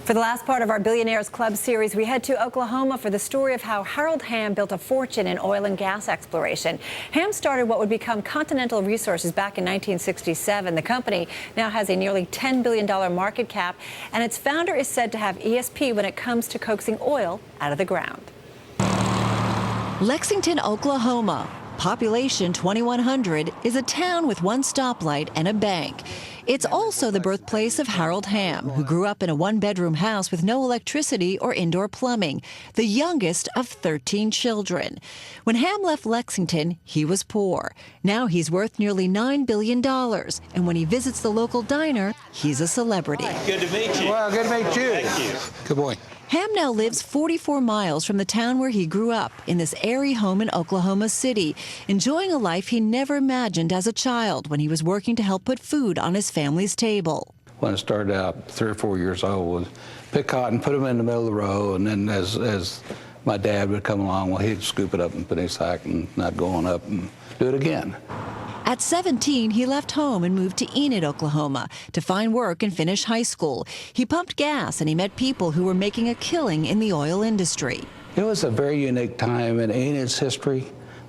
For the last part of our Billionaires Club series, we head to Oklahoma for the story of how Harold Hamm built a fortune in oil and gas exploration. Hamm started what would become Continental Resources back in 1967. The company now has a nearly $10 billion market cap, and its founder is said to have ESP when it comes to coaxing oil out of the ground. Lexington, Oklahoma. Population 2,100, is a town with one stoplight and a bank. It's also the birthplace of Harold Hamm, who grew up in a one-bedroom house with no electricity or indoor plumbing, the youngest of 13 children. When Hamm left Lexington, he was poor. Now he's worth nearly $9 billion, and when he visits the local diner, he's a celebrity. Good to meet you. Well, good to meet you. Thank you. Good boy. Hamm now lives 44 miles from the town where he grew up, in this airy home in Oklahoma City, enjoying a life he never imagined as a child when he was working to help put food on his family's table. When I started out 3 or 4 years old, was pick cotton, put them in the middle of the row, and then as my dad would come along, well, he'd scoop it up and put it in his sack, and I'd go on up and do it again. At 17, he left home and moved to Enid, Oklahoma, to find work and finish high school. He pumped gas and he met people who were making a killing in the oil industry. It was a very unique time in Enid's history.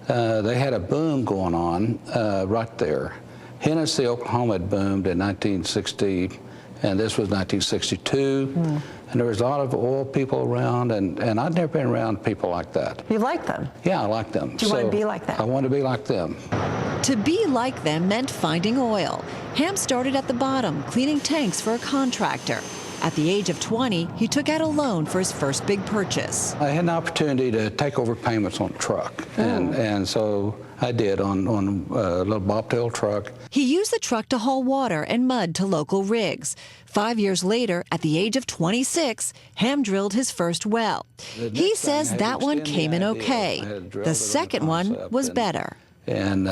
They had a boom going on right there. Hennessy, Oklahoma had boomed in 1960, and this was 1962. And there was a lot of oil people around, and I'd never been around people like that. You like them? Yeah, I like them. Do you want to be like them? I want to be like them. To be like them meant finding oil. Hamm started at the bottom, cleaning tanks for a contractor. At the age of 20, he took out a loan for his first big purchase. I had an opportunity to take over payments on a truck, and so I did on a little bobtail truck. He used the truck to haul water and mud to local rigs. 5 years later, at the age of 26, Hamm drilled his first well. He says that one came in okay. The second one was better. And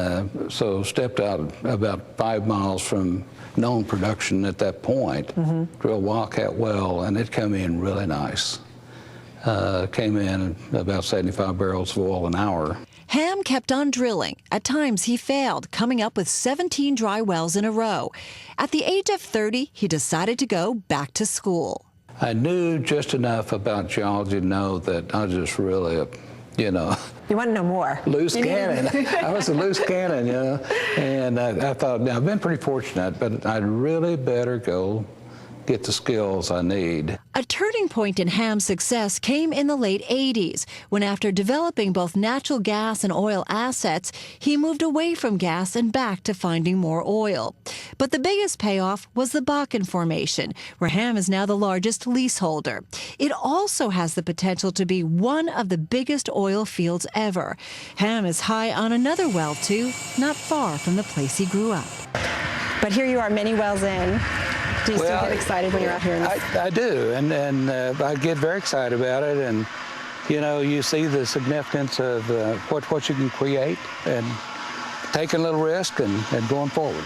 so stepped out about 5 miles from known production at that point, drilled Wildcat well, and it came in really nice. Came in about 75 barrels of oil an hour. Hamm kept on drilling. At times he failed, coming up with 17 dry wells in a row. At the age of 30, he decided to go back to school. I knew just enough about geology to know that I was just really you want to know more. Loose cannon. I was a loose cannon, And I thought, now I've been pretty fortunate, but I'd really better go get the skills I need. A turning point in Hamm's success came in the late 80s, when after developing both natural gas and oil assets, he moved away from gas and back to finding more oil. But the biggest payoff was the Bakken Formation, where Hamm is now the largest leaseholder. It also has the potential to be one of the biggest oil fields ever. Hamm is high on another well, too, not far from the place he grew up. But here you are, many wells in. Do you still get excited when you're out here? I do, and I get very excited about it, and you see the significance of what you can create, and taking a little risk and going forward.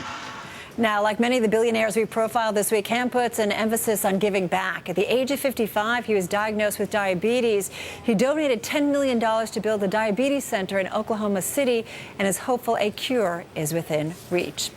Now, like many of the billionaires we profiled this week, Hamm puts an emphasis on giving back. At the age of 55, he was diagnosed with diabetes. He donated $10 million to build the diabetes center in Oklahoma City and is hopeful a cure is within reach.